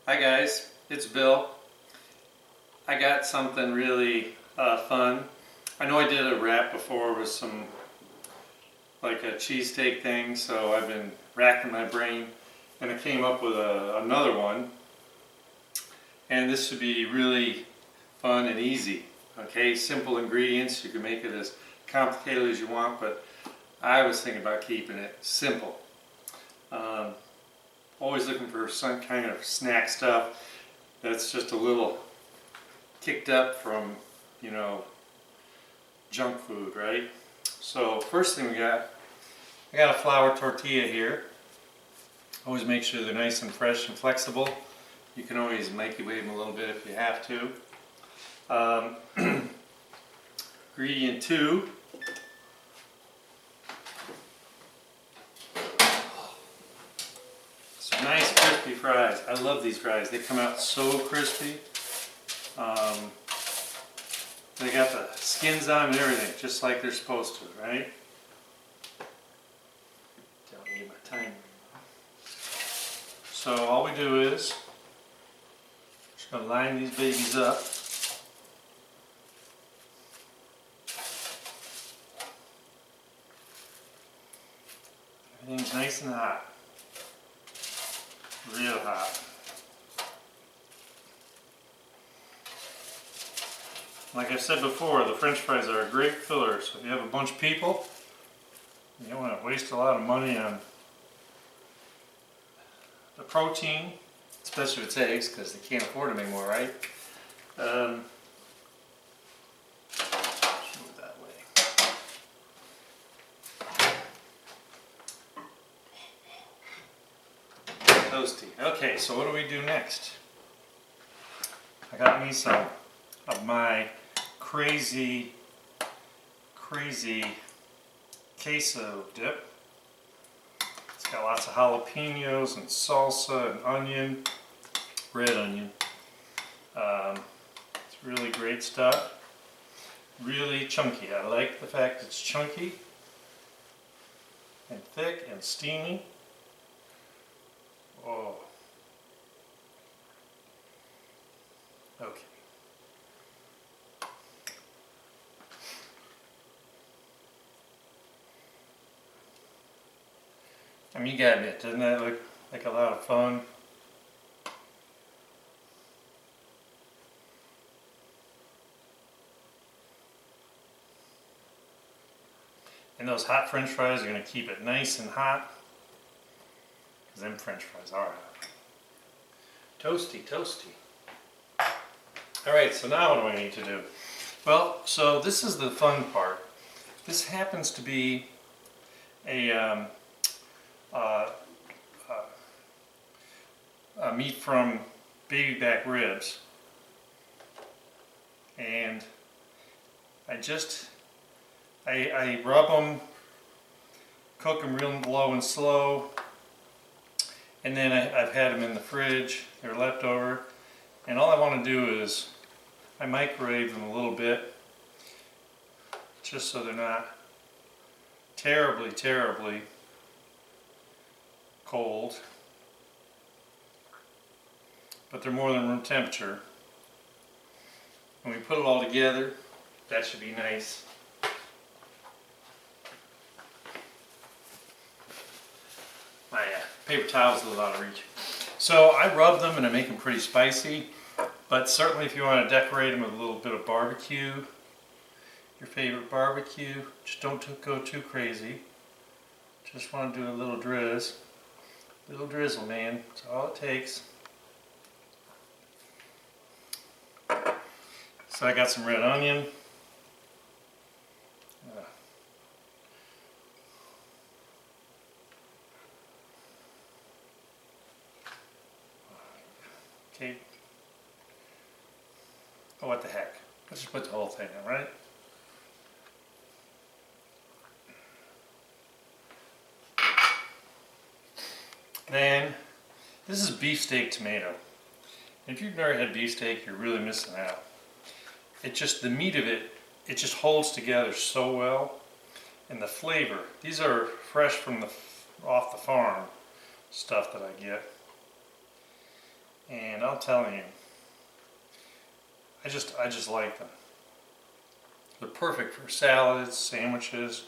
Hi guys, it's Bill. I got something really fun. I know I did a wrap before with some like a cheesesteak thing, so I've been racking my brain and I came up with another one. And this should be really fun and easy. Okay, simple ingredients. You can make it as complicated as you want, but I was thinking about keeping it simple. Um, Always looking for some kind of snack stuff that's just a little kicked up from, you know, junk food, right? So first thing I got a flour tortilla here. Always make sure they're nice and fresh and flexible. You can always microwave them a little bit if you have to. Ingredient 2. Some nice crispy fries. I love these fries. They come out so crispy. They got the skins on and everything, just like they're supposed to, right? Don't need my timer. So all we do is just gonna line these babies up. Everything's nice and hot. Real hot. Like I said before, the French fries are a great filler, so if you have a bunch of people, you don't want to waste a lot of money on the protein, especially if it's eggs, because they can't afford them anymore, right? Move it that way. Toasty. Okay, so what do we do next? I got me some of my crazy queso dip. It's got lots of jalapenos and salsa and onion, red onion. It's really great stuff. Really chunky. I like the fact it's chunky and thick and steamy. Oh. Okay. I mean, you gotta admit, doesn't that look like a lot of fun? And those hot French fries are gonna keep it nice and hot, because them French fries are hot. Toasty, toasty. Alright, so now what do I need to do? Well, so this is the fun part. This happens to be a meat from baby back ribs, and I rub them, cook them real low and slow, and then I've had them in the fridge. They're left over, and all I want to do is I microwave them a little bit, just so they're not terribly cold, but they're more than room temperature. When we put it all together, that should be nice. My paper towel's a little out of reach. So I rub them and I make them pretty spicy, but certainly if you want to decorate them with a little bit of barbecue, your favorite barbecue, just don't go too crazy. Just want to do a little drizzle, man. That's all it takes. So I got some red onion. Okay. Oh, what the heck. Let's just put the whole thing in, right? Then, this is beefsteak tomato. If you've never had beefsteak, you're really missing out. The meat of it, it just holds together so well. And the flavor, these are fresh from off the farm stuff that I get. And I'm telling you, I just like them. They're perfect for salads, sandwiches.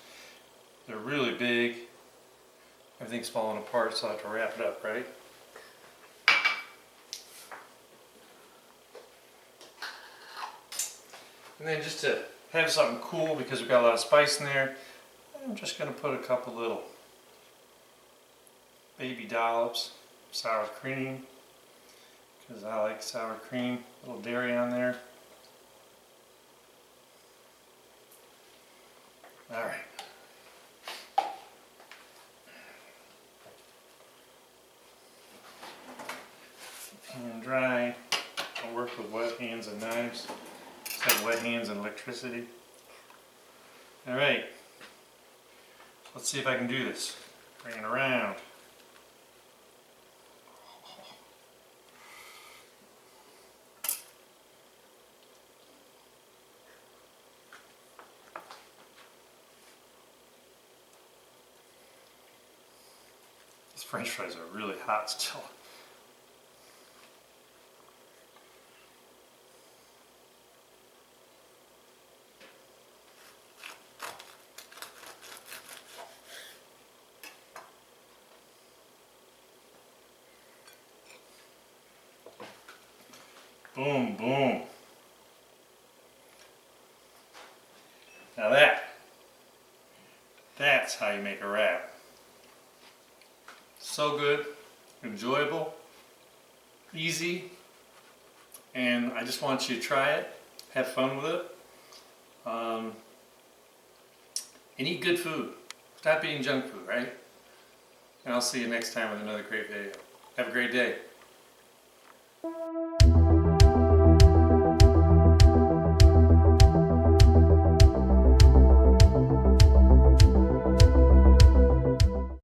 They're really big. Everything's falling apart, so I have to wrap it up, right? And then just to have something cool, because we've got a lot of spice in there, I'm just going to put a couple little baby dollops of sour cream, because I like sour cream. A little dairy on there. Alright. And dry. I'll work with wet hands and knives. Just have wet hands and electricity. Alright. Let's see if I can do this. Bring it around. These French fries are really hot still. Boom, boom. Now that's how you make a wrap. So good, enjoyable, easy, and I just want you to try it, have fun with it, and eat good food. Stop eating junk food, right? And I'll see you next time with another great video. Have a great day.